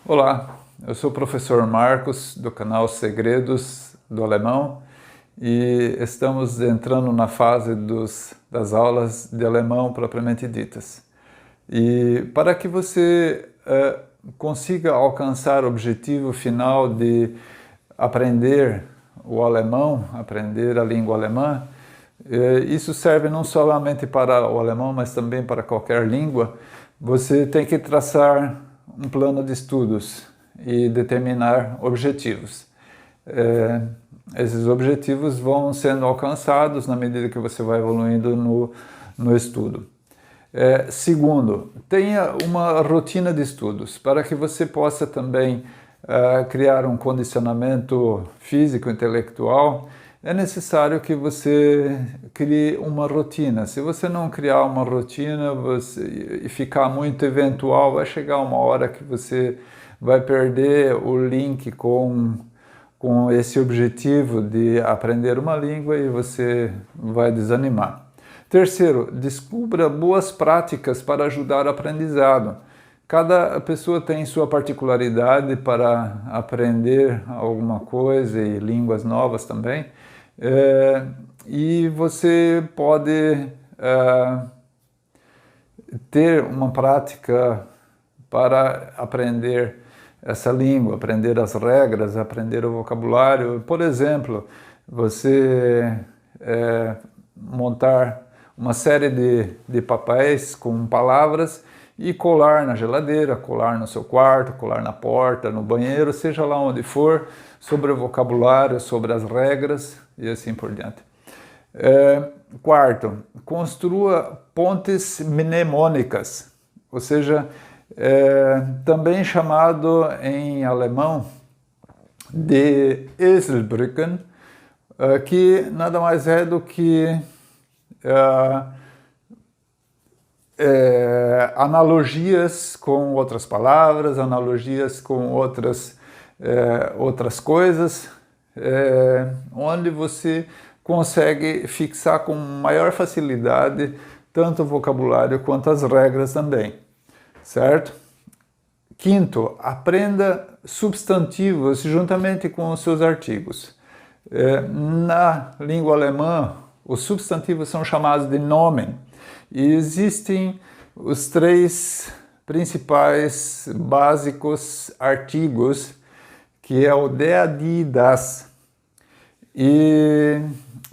Olá, eu sou o professor Marcos do canal Segredos do Alemão e estamos entrando na fase das aulas de alemão propriamente ditas. E para que você consiga alcançar o objetivo final de aprender o alemão, aprender a língua alemã, isso serve não somente para o alemão, mas também para qualquer língua. Você tem que traçar um plano de estudos e determinar objetivos. Esses objetivos vão sendo alcançados na medida que você vai evoluindo no estudo. Segundo, tenha uma rotina de estudos para que você possa também criar um condicionamento físico, intelectual. É necessário que você crie uma rotina. Se você não criar uma rotina e ficar muito eventual, vai chegar uma hora que você vai perder o link com esse objetivo de aprender uma língua e você vai desanimar. Terceiro, descubra boas práticas para ajudar o aprendizado. Cada pessoa tem sua particularidade para aprender alguma coisa e línguas novas também. E você pode ter uma prática para aprender essa língua, aprender as regras, aprender o vocabulário. Por exemplo, você montar uma série de papéis com palavras e colar na geladeira, colar no seu quarto, colar na porta, no banheiro, seja lá onde for, sobre o vocabulário, sobre as regras e assim por diante. Quarto, construa pontes mnemônicas, ou seja, também chamado em alemão de Eselsbrücken, que nada mais é do que analogias com outras palavras, analogias com outras coisas, onde você consegue fixar com maior facilidade tanto o vocabulário quanto as regras também, certo? Quinto, aprenda substantivos juntamente com os seus artigos. Na língua alemã, os substantivos são chamados de Nomen. E existem os três principais básicos artigos, que é o der, die, das. E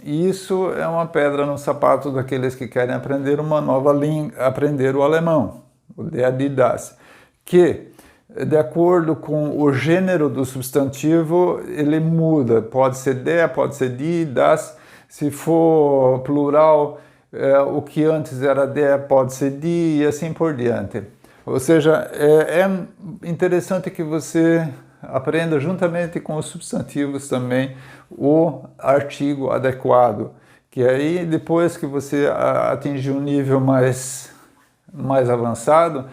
isso é uma pedra no sapato daqueles que querem aprender uma nova língua, aprender o alemão, o der, die, das, que, de acordo com o gênero do substantivo, ele muda. Pode ser der, pode ser die, das. Se for plural, o que antes era der pode ser die e assim por diante. Ou seja, é interessante que você aprenda juntamente com os substantivos também o artigo adequado, que aí depois que você atingir um nível mais avançado,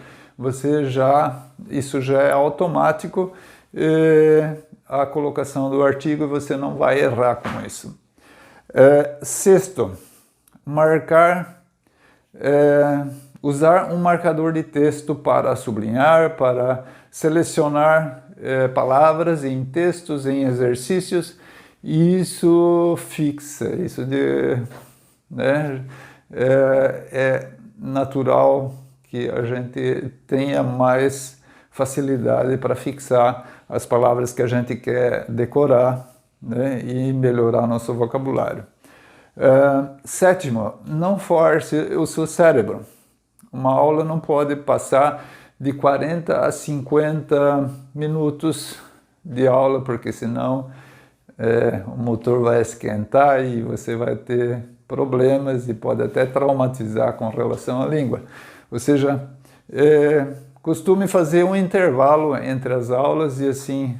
isso já é automático, a colocação do artigo, você não vai errar com isso. Sexto, usar um marcador de texto para sublinhar, para selecionar palavras em textos, em exercícios, e isso fixa, é natural que a gente tenha mais facilidade para fixar as palavras que a gente quer decorar, né, e melhorar nosso vocabulário. Sétimo, não force o seu cérebro. Uma aula não pode passar de 40 a 50 minutos de aula, porque senão o motor vai esquentar e você vai ter problemas e pode até traumatizar com relação à língua. Ou seja, costume fazer um intervalo entre as aulas e assim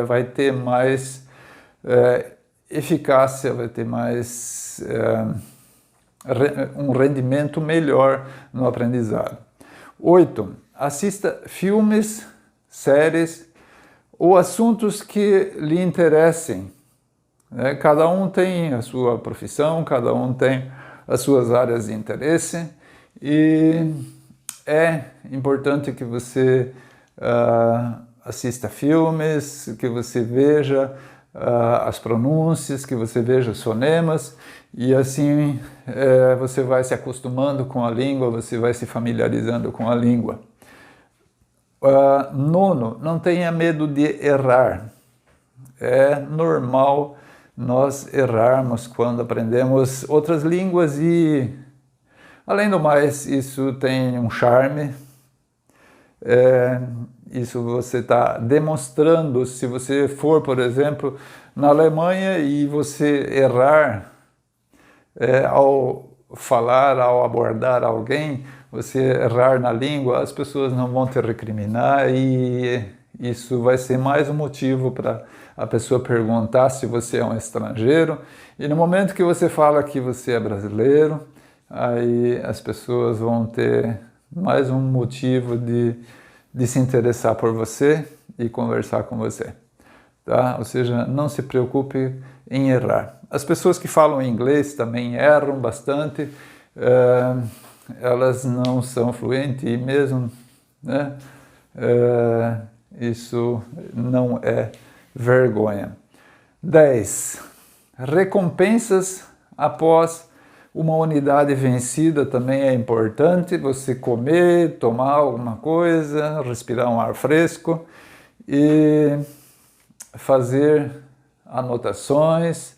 vai ter mais eficácia, vai ter mais um rendimento melhor no aprendizado. 8. Assista filmes, séries ou assuntos que lhe interessem. Cada um tem a sua profissão, cada um tem as suas áreas de interesse e é importante que você assista filmes, que você veja as pronúncias, que você veja os fonemas, e assim você vai se acostumando com a língua, você vai se familiarizando com a língua. Nono, não tenha medo de errar. É normal nós errarmos quando aprendemos outras línguas e, além do mais, isso tem um charme. Isso você está demonstrando. Se você for, por exemplo, na Alemanha e você errar ao falar, ao abordar alguém, você errar na língua, as pessoas não vão te recriminar e isso vai ser mais um motivo para a pessoa perguntar se você é um estrangeiro. E no momento que você fala que você é brasileiro, aí as pessoas vão ter mais um motivo de se interessar por você e conversar com você. Tá? Ou seja, não se preocupe em errar. As pessoas que falam inglês também erram bastante, elas não são fluentes e mesmo, né, isso não é vergonha. 10. Recompensas após uma unidade vencida também é importante. Você comer, tomar alguma coisa, respirar um ar fresco e fazer anotações,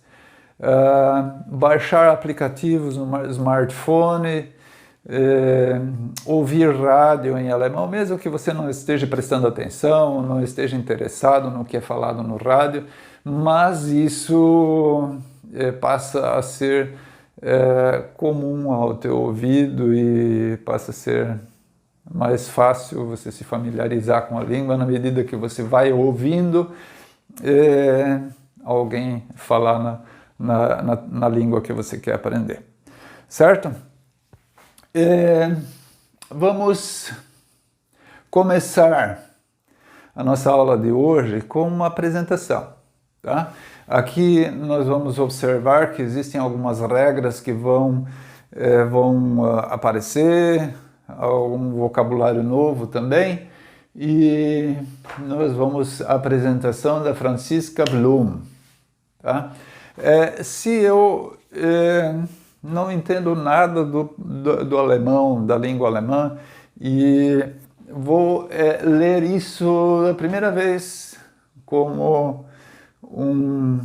baixar aplicativos no smartphone, ouvir rádio em alemão, mesmo que você não esteja prestando atenção, não esteja interessado no que é falado no rádio, mas isso passa a ser comum ao teu ouvido e passa a ser mais fácil você se familiarizar com a língua na medida que você vai ouvindo alguém falar na língua que você quer aprender. Certo? Vamos começar a nossa aula de hoje com uma apresentação. Tá? Aqui nós vamos observar que existem algumas regras que vão aparecer, algum vocabulário novo também, e nós vamos à apresentação da Franziska Blum. Tá? Se eu não entendo nada do alemão, da língua alemã, e vou ler isso a primeira vez como um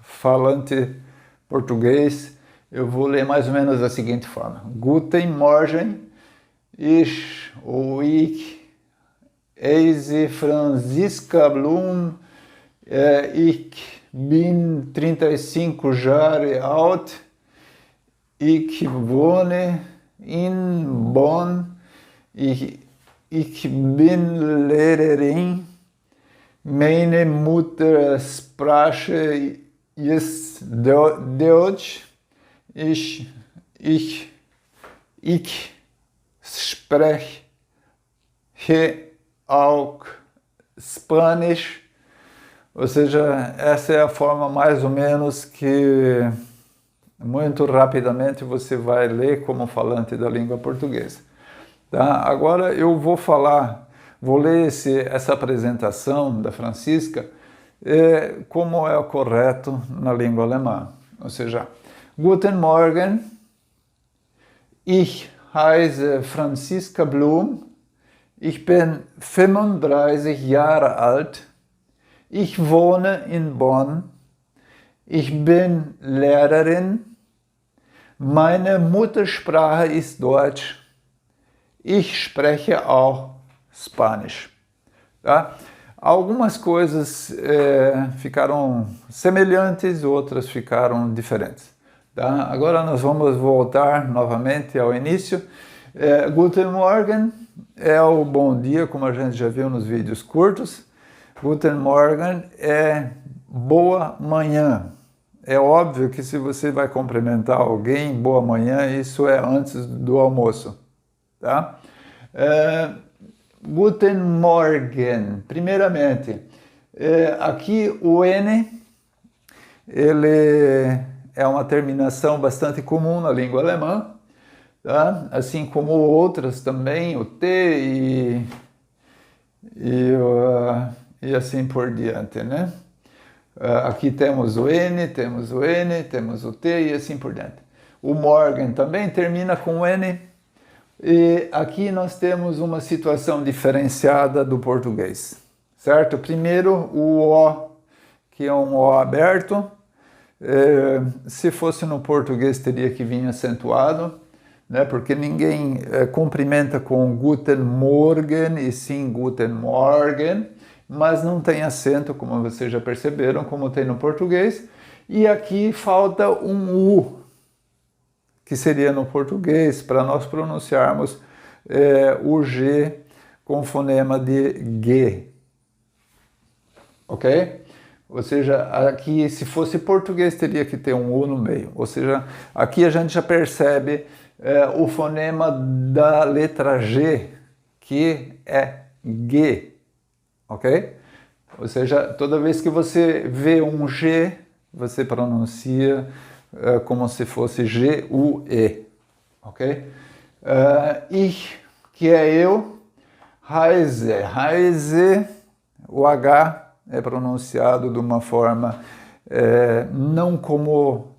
falante português, eu vou ler mais ou menos da seguinte forma: Guten Morgen, ich heiße Franziska Blum, ich bin 35 Jahre alt, ich wohne in Bonn, ich bin Lehrerin, meine Muttersprache ist Deutsch, ich spreche auch Spanish. Ou seja, essa é a forma mais ou menos que muito rapidamente você vai ler como falante da língua portuguesa. Tá? Agora eu vou ler essa apresentação da Franziska como é o correto na língua alemã. Ou seja, Guten Morgen, ich heiße Franziska Blum, ich bin 35 Jahre alt, ich wohne in Bonn, ich bin Lehrerin, meine Muttersprache ist Deutsch, ich spreche auch Spanisch. Tá? Algumas coisas ficaram semelhantes, outras ficaram diferentes. Tá? Agora nós vamos voltar novamente ao início. Guten Morgen é o bom dia, como a gente já viu nos vídeos curtos. Guten Morgen é boa manhã. É óbvio que se você vai cumprimentar alguém, boa manhã, isso é antes do almoço. Tá? Guten Morgen, primeiramente, aqui o N, ele é uma terminação bastante comum na língua alemã, tá? Assim como outras também, o T e assim por diante, né? Aqui temos o N, temos o N, temos o T e assim por diante. O Morgan também termina com N. E aqui nós temos uma situação diferenciada do português, certo? Primeiro, o O, que é um O aberto. Se fosse no português, teria que vir acentuado, né? Porque ninguém cumprimenta com Guten Morgen e sim Guten Morgen, mas não tem acento, como vocês já perceberam, como tem no português. E aqui falta um U, que seria no português, para nós pronunciarmos o G com fonema de G. Ok? Ou seja, aqui, se fosse português, teria que ter um U no meio. Ou seja, aqui a gente já percebe o fonema da letra G, que é G. Ok? Ou seja, toda vez que você vê um G, você pronuncia como se fosse G-U-E, ok? Ich, que é eu, Reise, Reise, o H é pronunciado de uma forma não como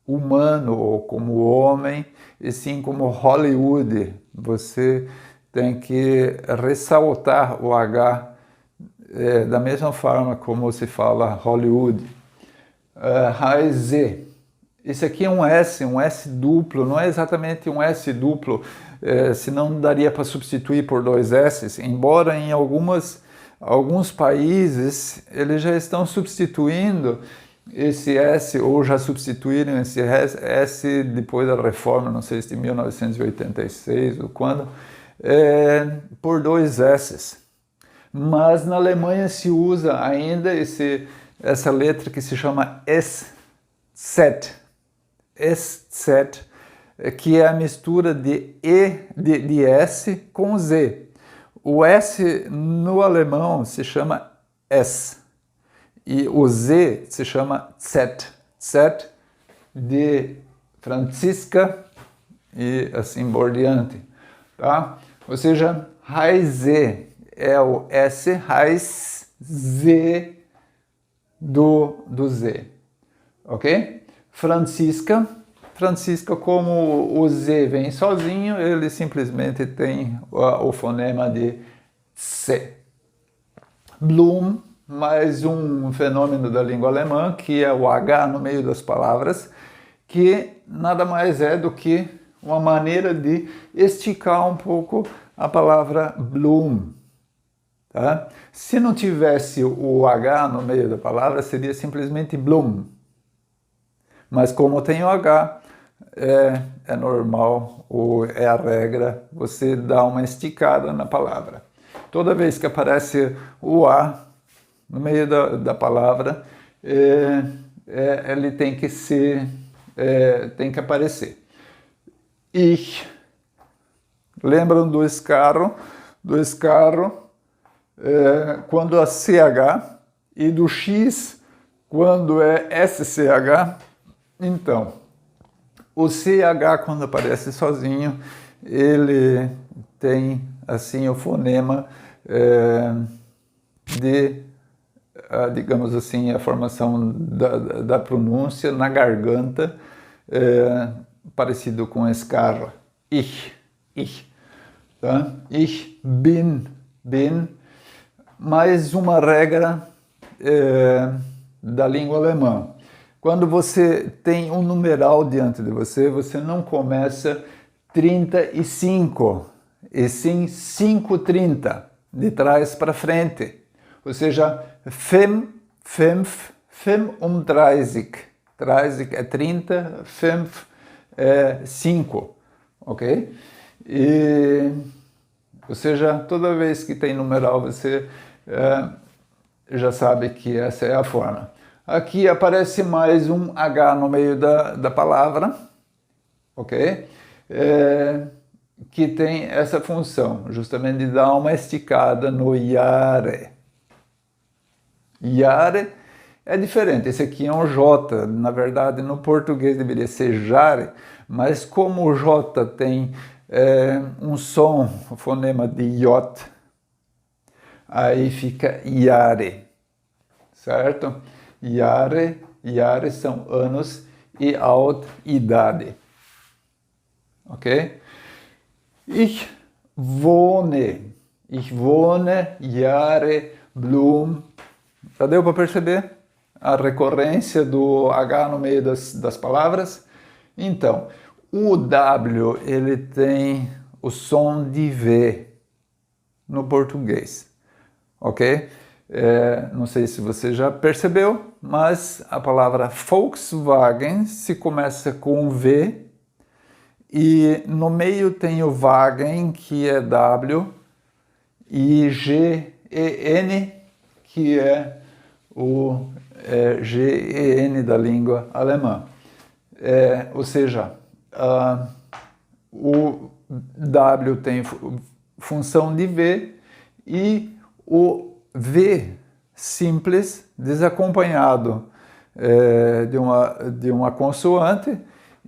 humano ou como homem, e sim como Hollywood. Você tem que ressaltar o H da mesma forma como se fala Hollywood. Reise. Esse aqui é um S duplo, não é exatamente um S duplo, senão daria para substituir por dois S, embora em alguns países eles já estão substituindo esse S, ou já substituíram esse S depois da reforma, não sei se de 1986 ou quando, por dois S. Mas na Alemanha se usa ainda essa letra que se chama SZ, que é a mistura de de S com Z. O S no alemão se chama S e o Z se chama Z. Z de Franziska e assim por diante, tá? Ou seja, Reise é o S, Reis, Z do Z, ok? Franziska, como o Z vem sozinho, ele simplesmente tem o fonema de C. Blum, mais um fenômeno da língua alemã, que é o H no meio das palavras, que nada mais é do que uma maneira de esticar um pouco a palavra Blum. Tá? Se não tivesse o H no meio da palavra, seria simplesmente Blum. Mas como tem o H, é normal, ou é a regra, você dá uma esticada na palavra. Toda vez que aparece o A no meio da palavra, ele tem que tem que aparecer. Ich, lembram do escarro? Do escarro, quando é CH, e do X, quando é SCH. Então, o CH, quando aparece sozinho, ele tem, assim, o fonema digamos assim, a formação da pronúncia na garganta, parecido com escarro. Ich. Tá? Ich bin. Mais uma regra da língua alemã. Quando você tem um numeral diante de você, você não começa 35, e sim 530, de trás para frente. Ou seja, 35, 30 é 30, 5 é 5, ok? Ou seja, toda vez que tem numeral, você já sabe que essa é a forma. Aqui aparece mais um H no meio da palavra, ok? Que tem essa função, justamente de dar uma esticada no Jahre. Jahre é diferente, esse aqui é um J, na verdade no português deveria ser Jahre, Mas como o J tem um som, o fonema de J, aí fica Jahre, certo? Jahre são anos e alt, idade. Ok? Ich wohne, Jahre, Blum. Já deu para perceber a recorrência do H no meio das palavras? Então, o W ele tem o som de V no português, ok? Não sei se você já percebeu, mas a palavra Volkswagen se começa com V e no meio tem o Wagen, que é W, e G-E-N, que é o G-E-N da língua alemã. Ou seja, o W tem função de V e o V simples, desacompanhado de uma consoante,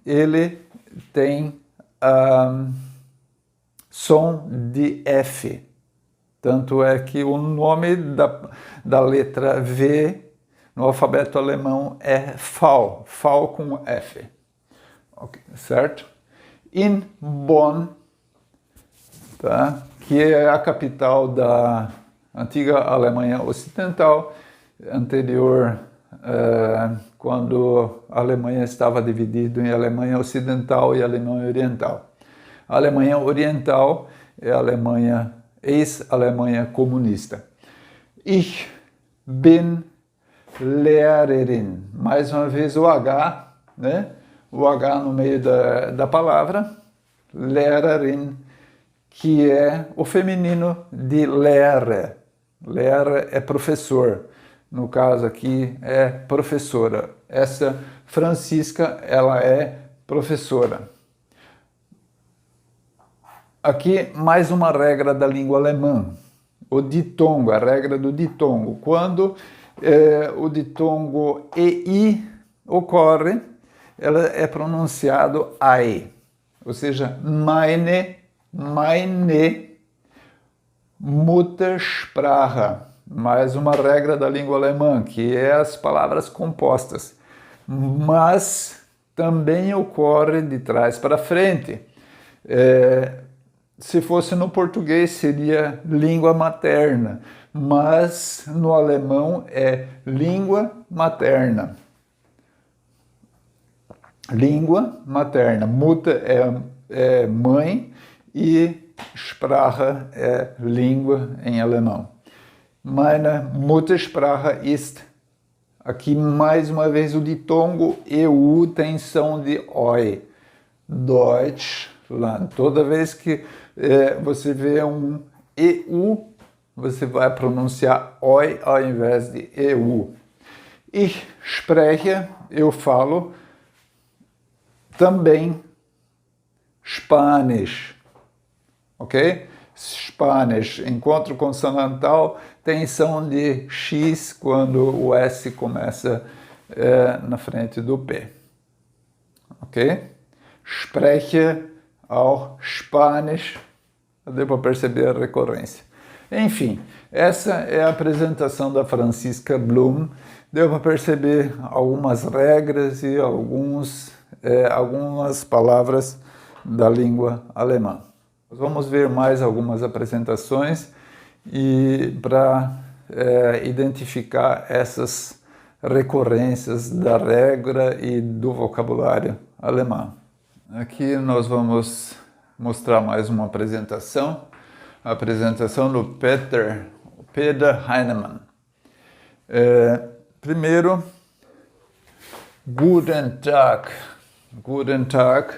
ele tem som de F. Tanto é que o nome da letra V no alfabeto alemão é V com F. Okay, certo? In Bonn, tá? Que é a capital da antiga Alemanha Ocidental, anterior, quando a Alemanha estava dividida em Alemanha Ocidental e Alemanha Oriental. A Alemanha Oriental é a Alemanha, ex-Alemanha comunista. Ich bin Lehrerin. Mais uma vez o H, né? O H no meio da palavra, Lehrerin, que é o feminino de Lehrer. Lehrer é professor. No caso aqui é professora. Essa Francisca, ela é professora. Aqui mais uma regra da língua alemã. O ditongo, a regra do ditongo. Quando o ditongo EI ocorre, ela é pronunciado ei. Ou seja, meine Muttersprache. Mais uma regra da língua alemã, que é as palavras compostas. Mas também ocorre de trás para frente. Se fosse no português, seria língua materna, mas no alemão é língua materna. Língua materna. Mutter é mãe e Sprache é língua em alemão. Meine Muttersprache ist, aqui mais uma vez o ditongo EU tem som de OI. Deutschland. Toda vez que você vê um EU, você vai pronunciar OI ao invés de EU. Ich spreche, eu falo, também Spanish. Ok? Spanish, encontro consonantal, tem som de X quando o S começa na frente do P. Ok? Spreche auch Spanish. Deu para perceber a recorrência. Enfim, essa é a apresentação da Franziska Blum. Deu para perceber algumas regras e algumas palavras da língua alemã. Vamos ver mais algumas apresentações e para identificar essas recorrências da regra e do vocabulário alemão. Aqui nós vamos mostrar mais uma apresentação, a apresentação do Peter Heinemann. Primeiro, Guten Tag. Guten Tag,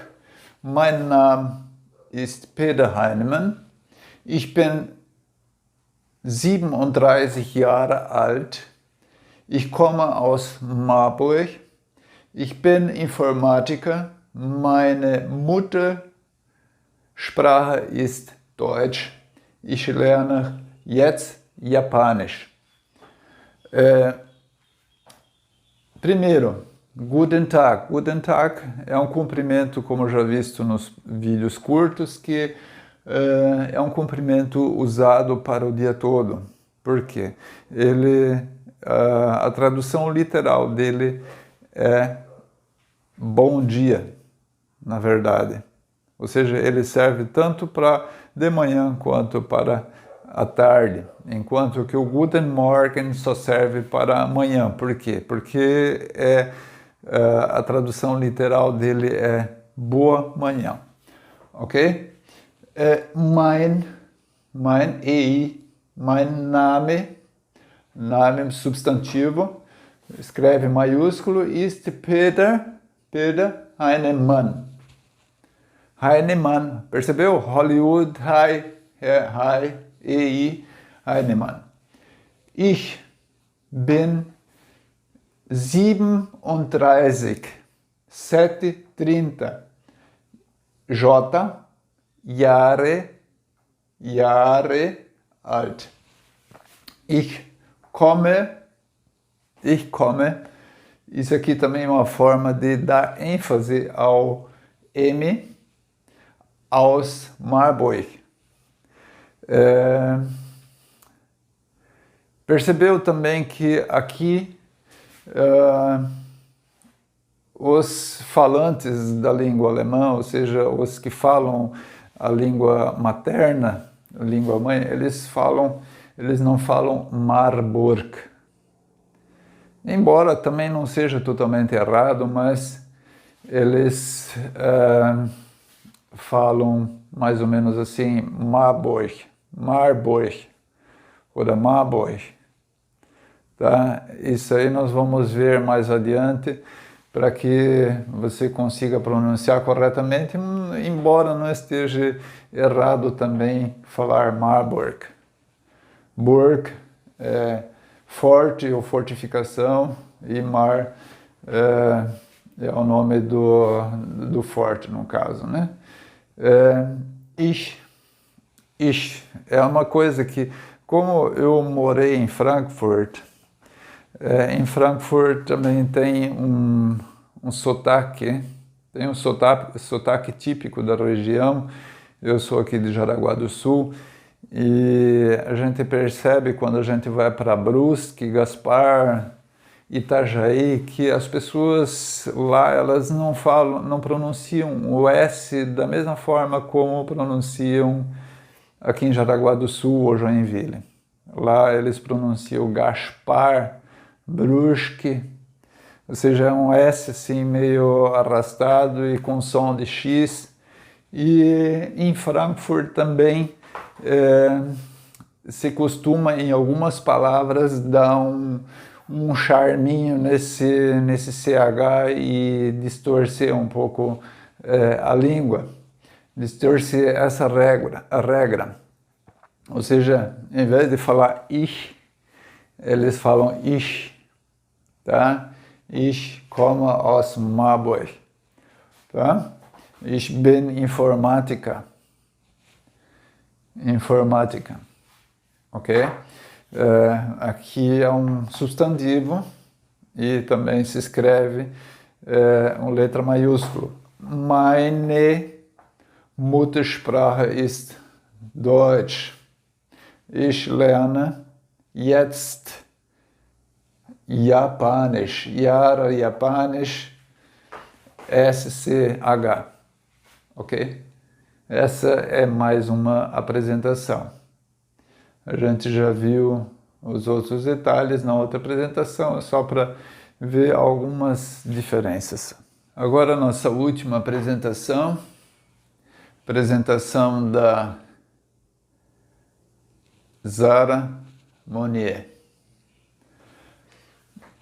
mein Name ist Peter Heinemann. Ich bin 37 Jahre alt. Ich komme aus Marburg. Ich bin Informatiker. Meine Muttersprache ist Deutsch. Ich lerne jetzt Japanisch. Primeiro, Guten Tag. Guten Tag é um cumprimento, como já visto nos vídeos curtos, que é um cumprimento usado para o dia todo. Por quê? A tradução literal dele é bom dia, na verdade. Ou seja, ele serve tanto para de manhã quanto para à tarde, enquanto que o Guten Morgen só serve para amanhã. Por quê? Porque a tradução literal dele é boa manhã, ok? Mein Name substantivo, escreve maiúsculo, ist Peter Heinemann. Heinemann, percebeu? Hollywood, Heinemann. Ich bin 37, 7:30. Jahre alt. Ich komme. Isso aqui também é uma forma de dar ênfase ao M aus Marburg. Percebeu também que aqui os falantes da língua alemã, ou seja, os que falam a língua materna, a língua mãe, eles não falam Marburg. Embora também não seja totalmente errado, mas eles falam mais ou menos assim, Marburg, ou Marburg. Tá? Isso aí nós vamos ver mais adiante, para que você consiga pronunciar corretamente, embora não esteja errado também falar Marburg. Burg é forte ou fortificação, e mar é o nome do forte, no caso, né? Ich é uma coisa que, como eu morei em Frankfurt também tem um sotaque, tem um sotaque típico da região. Eu sou aqui de Jaraguá do Sul, e a gente percebe quando a gente vai para Brusque, Gaspar, Itajaí, que as pessoas lá, elas não pronunciam o S da mesma forma como pronunciam aqui em Jaraguá do Sul ou Joinville. Lá eles pronunciam Gaspar, Brusque, ou seja, é um S assim meio arrastado e com som de X. E em Frankfurt também se costuma, em algumas palavras, dar um charminho nesse CH e distorcer um pouco a língua, distorcer essa regra. Ou seja, em vez de falar ich, eles falam ich, tá? Ich komme aus Marburg, tá? Ich bin Informatiker, ok? Aqui é um substantivo e também se escreve com letra maiúscula. Meine Muttersprache ist Deutsch. Ich lerne jetzt Japanisch, Japanisch, SCH, ok? Essa é mais uma apresentação. A gente já viu os outros detalhes na outra apresentação, é só para ver algumas diferenças. Agora a nossa última apresentação da Zara Monnier.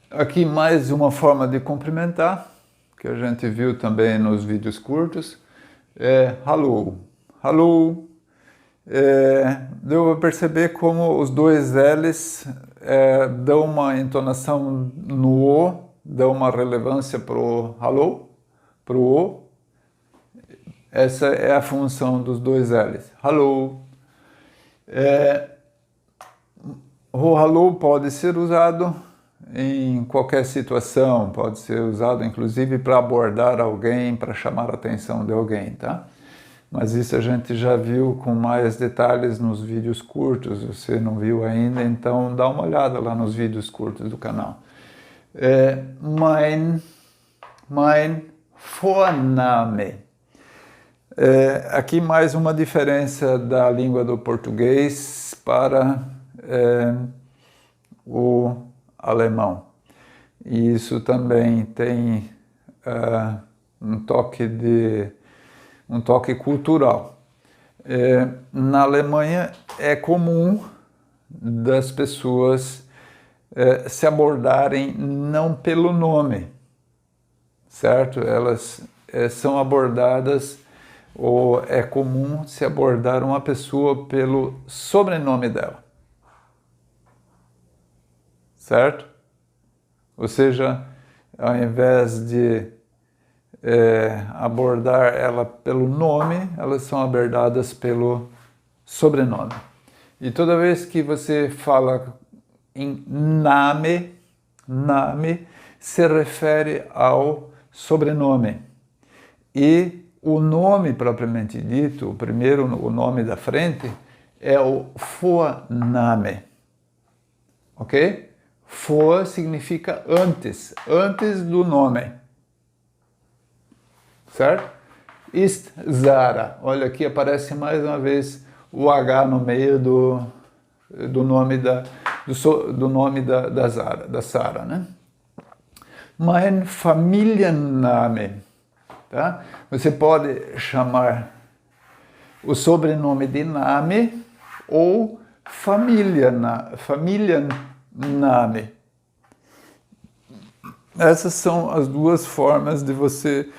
Aqui mais uma forma de cumprimentar, que a gente viu também nos vídeos curtos, hallo. Hallo. Deu para perceber como os dois L's dão uma entonação no O, dão uma relevância para o hallo, para o O. Essa é a função dos dois L's. Hallo. O hallo pode ser usado em qualquer situação, pode ser usado inclusive para abordar alguém, para chamar a atenção de alguém, tá? Mas isso a gente já viu com mais detalhes nos vídeos curtos. Você não viu ainda, então dá uma olhada lá nos vídeos curtos do canal. Mein Vorname. Aqui mais uma diferença da língua do português para o alemão. E isso também tem um toque cultural. Na Alemanha é comum das pessoas se abordarem não pelo nome, certo? Elas são abordadas, ou é comum se abordar uma pessoa pelo sobrenome dela, certo? Ou seja, ao invés de abordar ela pelo nome, elas são abordadas pelo sobrenome. E toda vez que você fala em name se refere ao sobrenome. E o nome propriamente dito, o nome da frente, é o Vorname. Ok? Vor significa antes do nome. Certo? Ist Sarah. Olha, aqui aparece mais uma vez o H no meio do nome da Sarah, né? Mein Familienname. Tá? Você pode chamar o sobrenome de name ou Familienname. Essas são as duas formas de você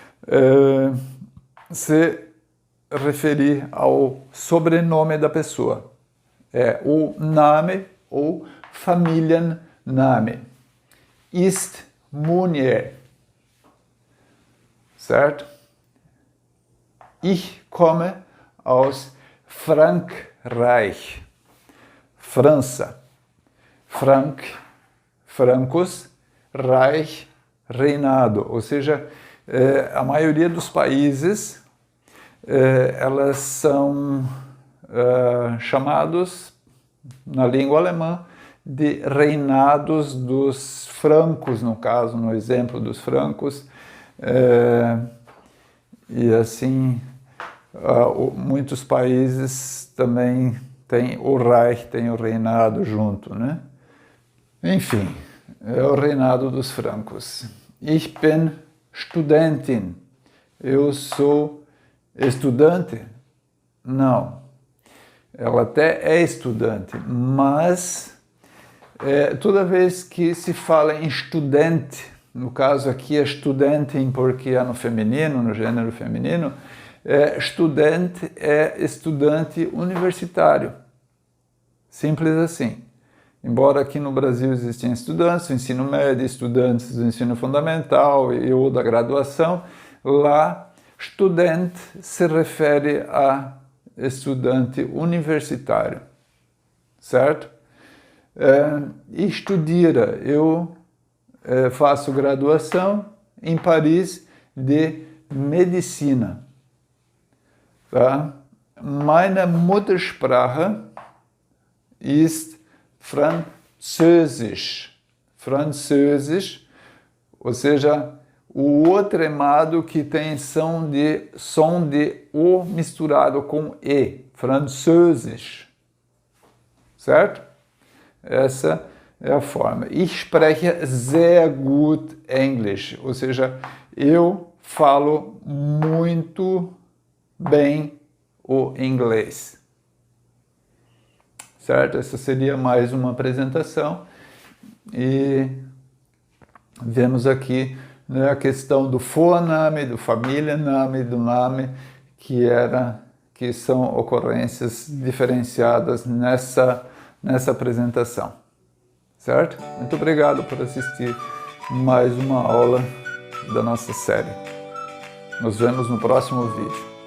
se referir ao sobrenome da pessoa. O Name ou Familienname. Ist Munir. Certo? Ich komme aus Frankreich. França. Francos, Reich, reinado. Ou seja, a maioria dos países, elas são chamados, na língua alemã, de reinados dos francos, no caso, no exemplo dos francos. E assim, muitos países também têm o Reich, tem o reinado junto, né? Enfim, é o reinado dos francos. Ich bin Studentin. Eu sou estudante? Não. Ela até é estudante, mas toda vez que se fala em estudante, no caso aqui é Studentin porque é no feminino, no gênero feminino, estudante é estudante universitário. Simples assim. Embora aqui no Brasil existem estudantes do ensino médio, estudantes do ensino fundamental ou da graduação, lá estudante se refere a estudante universitário, certo? E studiere, eu faço graduação em Paris de medicina. Tá? Meine Muttersprache ist Französisch. Französisch, ou seja, o outro tremado que tem som de O misturado com E. Französisch. Certo? Essa é a forma. Ich spreche sehr gut Englisch. Ou seja, eu falo muito bem o inglês. Certo? Essa seria mais uma apresentação. E vemos aqui, né, a questão do Vorname, do Familienname, do nome, que são ocorrências diferenciadas nessa apresentação. Certo? Muito obrigado por assistir mais uma aula da nossa série. Nos vemos no próximo vídeo.